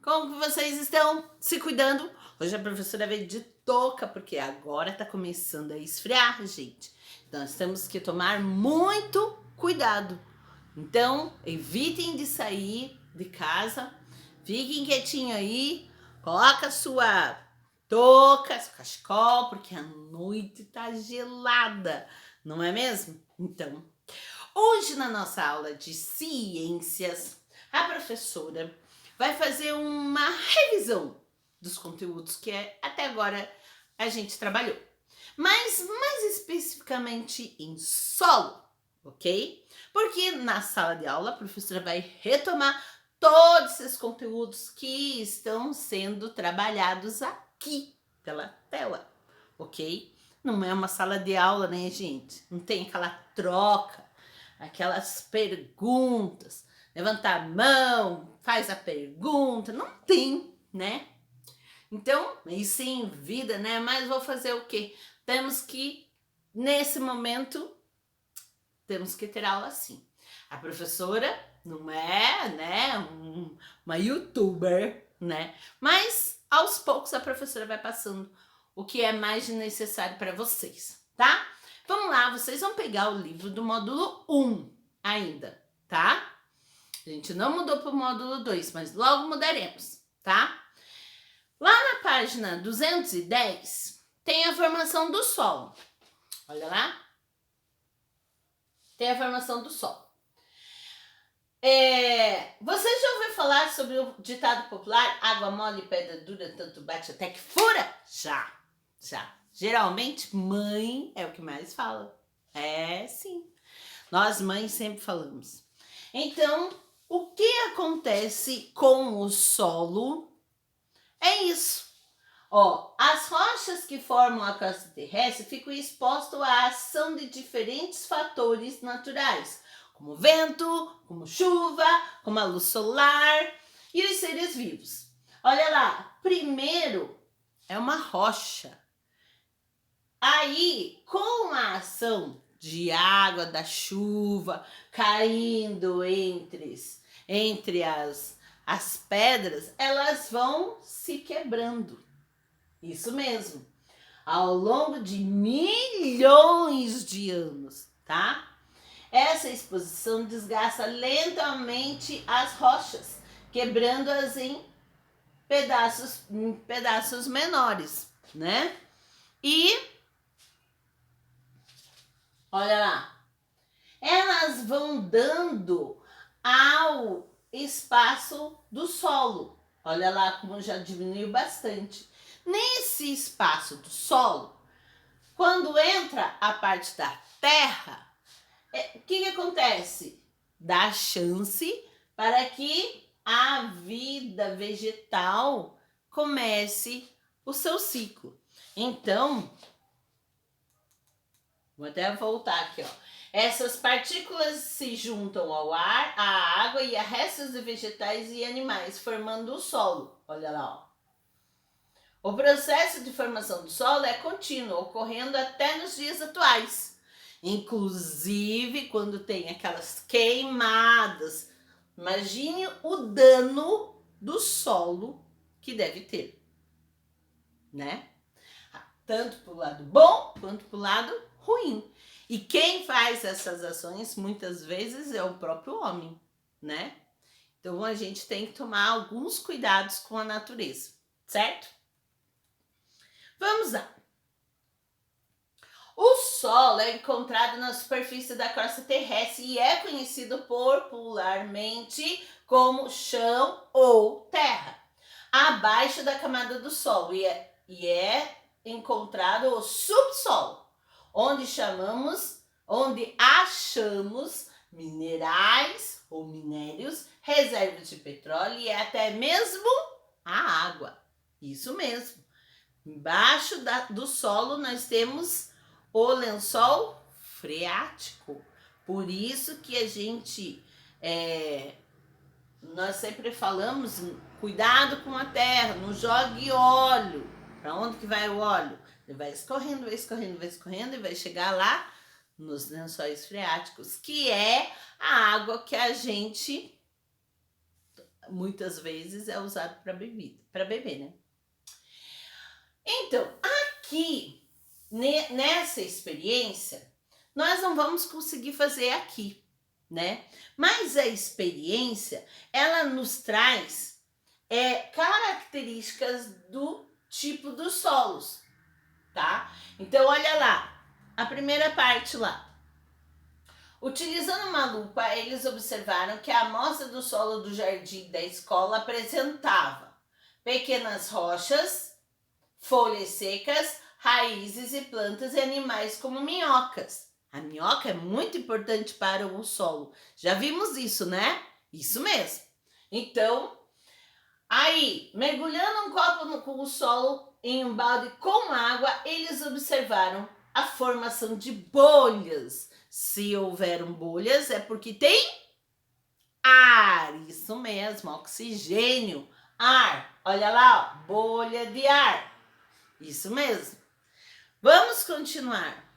Como que vocês estão se cuidando? Hoje a professora veio de touca, porque agora tá começando a esfriar, gente. Então, nós temos que tomar muito cuidado. Então, evitem de sair de casa, fiquem quietinho aí, coloca sua touca, seu cachecol, porque a noite tá gelada, não é mesmo? Então, hoje na nossa aula de ciências, a professora vai fazer uma revisão dos conteúdos que até agora a gente trabalhou, mas mais especificamente em solo, ok? Porque na sala de aula a professora vai retomar todos esses conteúdos que estão sendo trabalhados aqui pela tela, ok? Não é uma sala de aula, né, gente? Não tem aquela troca, aquelas perguntas, levanta a mão, faz a pergunta, não tem, né? Então, isso em vida, né? Mas vou fazer o quê? Temos que, nesse momento, temos que ter aula assim. A professora não é, né, uma youtuber, né? Mas, aos poucos, a professora vai passando o que é mais necessário para vocês, tá? Vamos lá, vocês vão pegar o livro do módulo 1 ainda, tá? A gente não mudou para o módulo 2, mas logo mudaremos, tá? Lá na página 210, tem a formação do solo. Olha lá. Tem a formação do solo. Você já ouviu falar sobre o ditado popular água mole, pedra dura, tanto bate até que fura? Já. Geralmente, mãe é o que mais fala. Sim. Nós mães sempre falamos. Então, o que acontece com o solo é isso. As rochas que formam a crosta terrestre ficam expostas à ação de diferentes fatores naturais, como vento, como chuva, como a luz solar e os seres vivos. Olha lá, primeiro é uma rocha. Aí, com a ação de água da chuva caindo entre as pedras, elas vão se quebrando. Isso mesmo. Ao longo de milhões de anos, tá? Essa exposição desgasta lentamente as rochas, quebrando-as em pedaços menores, né? E olha lá, elas vão dando ao espaço do solo. Olha lá como já diminuiu bastante. Nesse espaço do solo, quando entra a parte da terra, o que acontece? Dá chance para que a vida vegetal comece o seu ciclo. Então, vou até voltar aqui, Essas partículas se juntam ao ar, à água e a restos de vegetais e animais, formando o solo. Olha lá, O processo de formação do solo é contínuo, ocorrendo até nos dias atuais. Inclusive, quando tem aquelas queimadas. Imagine o dano do solo que deve ter, né? Tanto para o lado bom, quanto para o lado ruim. E quem faz essas ações, muitas vezes, é o próprio homem, né? Então, a gente tem que tomar alguns cuidados com a natureza, certo? Vamos lá. O solo é encontrado na superfície da crosta terrestre e é conhecido popularmente como chão ou terra, abaixo da camada do solo, e é encontrado o subsolo, onde achamos minerais ou minérios, reservas de petróleo e até mesmo a água. Isso mesmo. Embaixo do solo nós temos o lençol freático. Por isso que a gente, nós sempre falamos, cuidado com a terra, não jogue óleo. Para onde que vai o óleo? Ele vai escorrendo e vai chegar lá nos lençóis freáticos, que é a água que a gente muitas vezes é usado para beber, né? Então, aqui, nessa experiência, nós não vamos conseguir fazer aqui, né? Mas a experiência, ela nos traz características do tipo dos solos, tá? Então, olha lá, a primeira parte lá. Utilizando uma lupa, eles observaram que a amostra do solo do jardim da escola apresentava pequenas rochas, folhas secas, raízes e plantas e animais como minhocas. A minhoca é muito importante para o solo. Já vimos isso, né? Isso mesmo. Então, aí, mergulhando um copo com o solo em um balde com água, eles observaram a formação de bolhas. Se houveram bolhas, é porque tem ar. Isso mesmo, oxigênio, ar. Olha lá, ó, bolha de ar. Isso mesmo. Vamos continuar.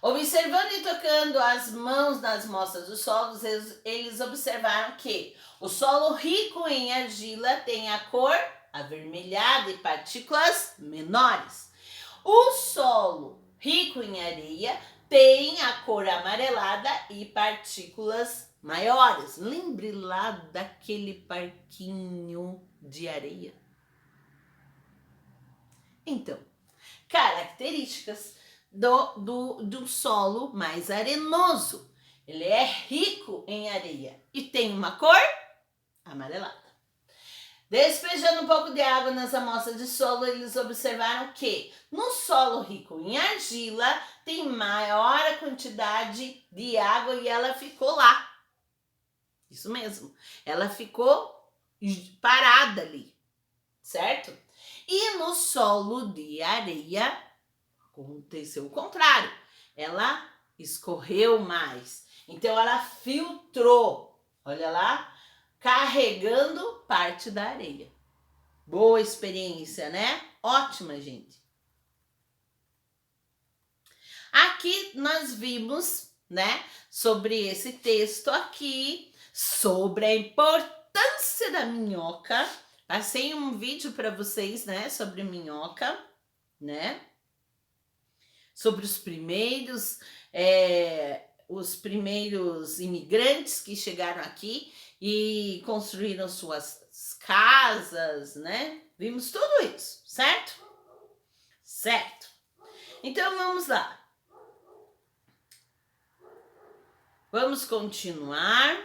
Observando e tocando as mãos nas amostras dos solos, eles observaram que o solo rico em argila tem a cor avermelhada e partículas menores. O solo rico em areia tem a cor amarelada e partículas maiores. Lembre lá daquele parquinho de areia. Então, características do solo mais arenoso. Ele é rico em areia e tem uma cor amarelada. Despejando um pouco de água nas amostras de solo, eles observaram que no solo rico em argila tem maior quantidade de água e ela ficou lá. Isso mesmo. Ela ficou parada ali, certo? E no solo de areia aconteceu o contrário. Ela escorreu mais. Então ela filtrou. Olha lá, carregando parte da areia. Boa experiência, né? Ótima, gente. Aqui nós vimos, né, sobre esse texto aqui, sobre a importância da minhoca. Passei um vídeo para vocês, né, sobre minhoca, né? Sobre os primeiros imigrantes que chegaram aqui e construíram suas casas, né? Vimos tudo isso, certo? Certo. Então vamos lá. Vamos continuar.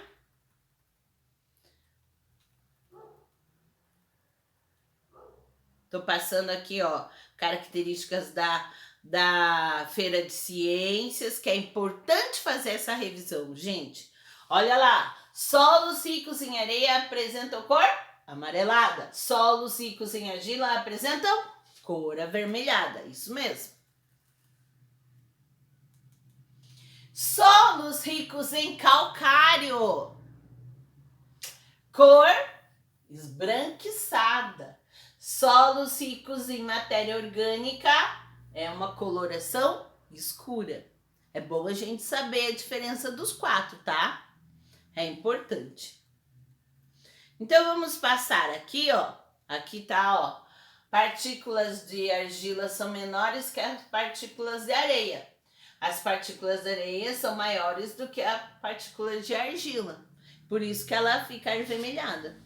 Tô passando aqui, ó, características da Feira de Ciências, que é importante fazer essa revisão, gente. Olha lá, solos ricos em areia apresentam cor amarelada. Solos ricos em argila apresentam cor avermelhada, isso mesmo. Solos ricos em calcário, cor esbranquiçada. Solos ricos em matéria orgânica é uma coloração escura. É bom a gente saber a diferença dos quatro, tá? É importante. Então vamos passar aqui, ó. Aqui tá, ó. Partículas de argila são menores que as partículas de areia. As partículas de areia são maiores do que a partícula de argila. Por isso que ela fica avermelhada.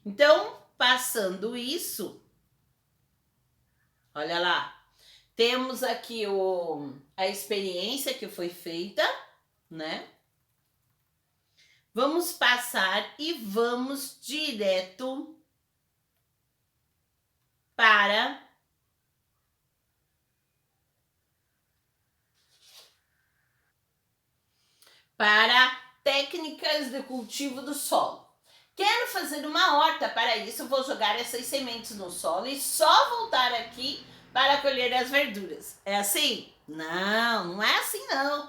Então, passando isso, olha lá, temos aqui a experiência que foi feita, né? Vamos passar e vamos direto para técnicas de cultivo do solo. Quero fazer uma horta, para isso vou jogar essas sementes no solo e só voltar aqui para colher as verduras. É assim? Não, não é assim não.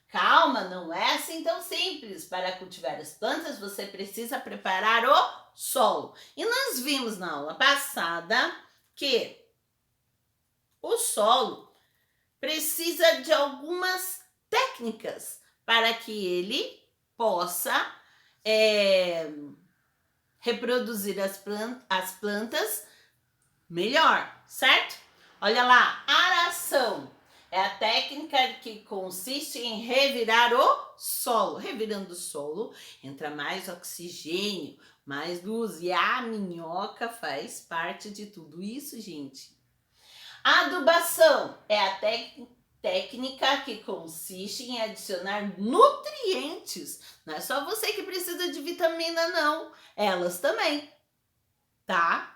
Calma, não é assim tão simples. Para cultivar as plantas, você precisa preparar o solo. E nós vimos na aula passada que o solo precisa de algumas técnicas para que ele possa reproduzir as plantas melhor, certo? Olha lá, aração é a técnica que consiste em revirar o solo. Revirando o solo, entra mais oxigênio, mais luz, e a minhoca faz parte de tudo isso, gente. Adubação é a técnica que consiste em adicionar nutrientes. Não é só você que precisa de vitamina, não. Elas também, tá?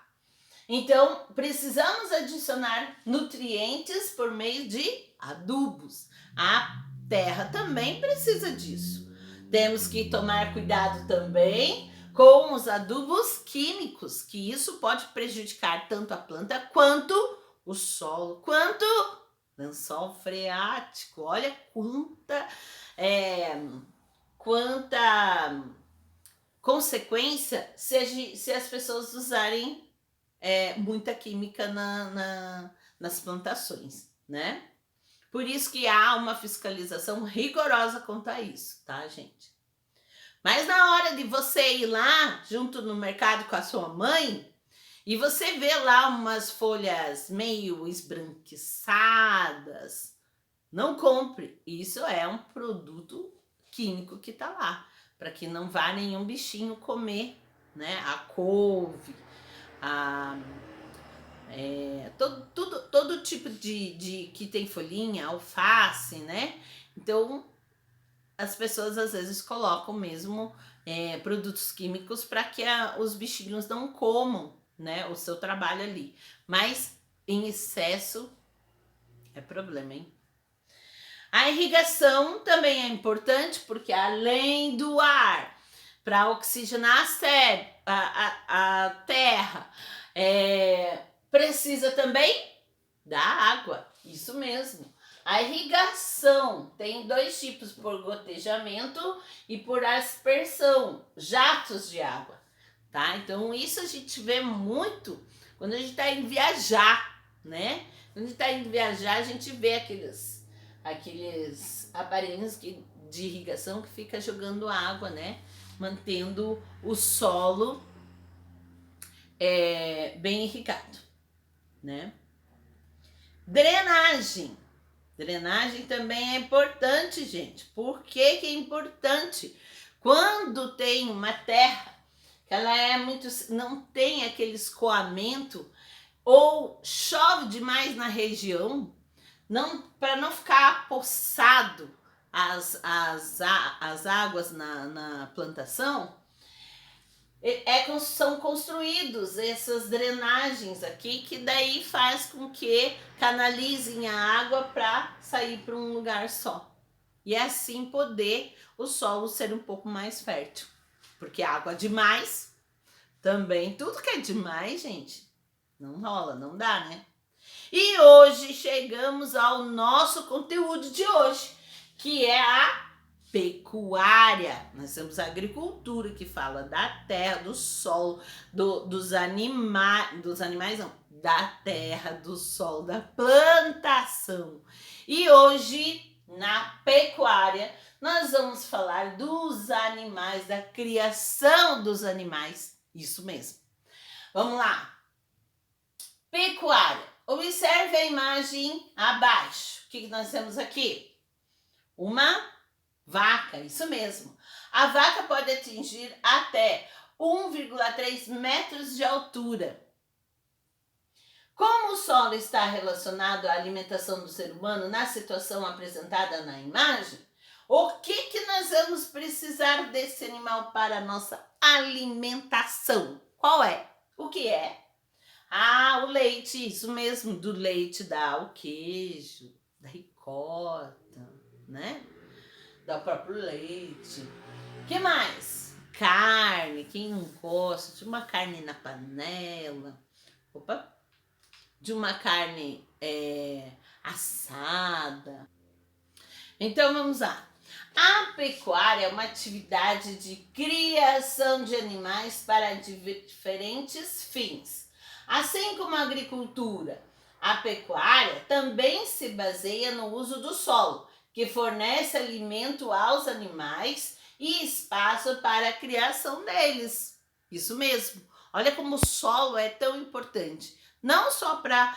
Então, precisamos adicionar nutrientes por meio de adubos. A terra também precisa disso. Temos que tomar cuidado também com os adubos químicos, que isso pode prejudicar tanto a planta quanto o solo, quanto lençol freático. Olha quanta consequência se as pessoas usarem muita química nas plantações, né? Por isso que há uma fiscalização rigorosa quanto a isso, tá, gente? Mas na hora de você ir lá, junto no mercado com a sua mãe, e você vê lá umas folhas meio esbranquiçadas, não compre. Isso é um produto químico que tá lá, para que não vá nenhum bichinho comer, né? A couve, todo tipo de que tem folhinha, alface, né? Então, as pessoas às vezes colocam mesmo produtos químicos para que os bichinhos não comam, né, o seu trabalho ali. Mas em excesso é problema, hein? A irrigação também é importante porque além do ar para oxigenar a terra, precisa também da água, isso mesmo. A irrigação tem dois tipos, por gotejamento e por aspersão, jatos de água, tá? Então isso a gente vê muito quando a gente está indo viajar, né? Quando a gente está indo viajar, a gente vê aqueles aparelhos de irrigação que fica jogando água, né? Mantendo o solo bem irrigado, né? Drenagem. Drenagem também é importante, gente. Por que é importante? Quando tem uma terra que ela não tem aquele escoamento ou chove demais na região, para não ficar poçado as águas na plantação, são construídos essas drenagens aqui, que daí faz com que canalizem a água para sair para um lugar só. E assim poder o solo ser um pouco mais fértil. Porque água demais, também, tudo que é demais, gente, não rola, não dá, né? E hoje chegamos ao nosso conteúdo de hoje, que é a pecuária. Nós temos a agricultura, que fala da terra, do solo, dos animais não, da terra, do solo, da plantação. E hoje, na pecuária, nós vamos falar dos animais, da criação dos animais. Isso mesmo. Vamos lá. Pecuária. Observe a imagem abaixo. O que nós temos aqui? Uma vaca, isso mesmo. A vaca pode atingir até 1,3 metros de altura. Como o solo está relacionado à alimentação do ser humano na situação apresentada na imagem, o que nós vamos precisar desse animal para a nossa alimentação? Qual é? O que é? Ah, o leite, isso mesmo, do leite dá o queijo, da ricota, né? Dá o próprio leite. Que mais? Carne, quem não gosta de uma carne na panela, de uma carne assada. Então vamos lá. A pecuária é uma atividade de criação de animais para diferentes fins. Assim como a agricultura, a pecuária também se baseia no uso do solo, que fornece alimento aos animais e espaço para a criação deles. Isso mesmo. Olha como o solo é tão importante. Não só para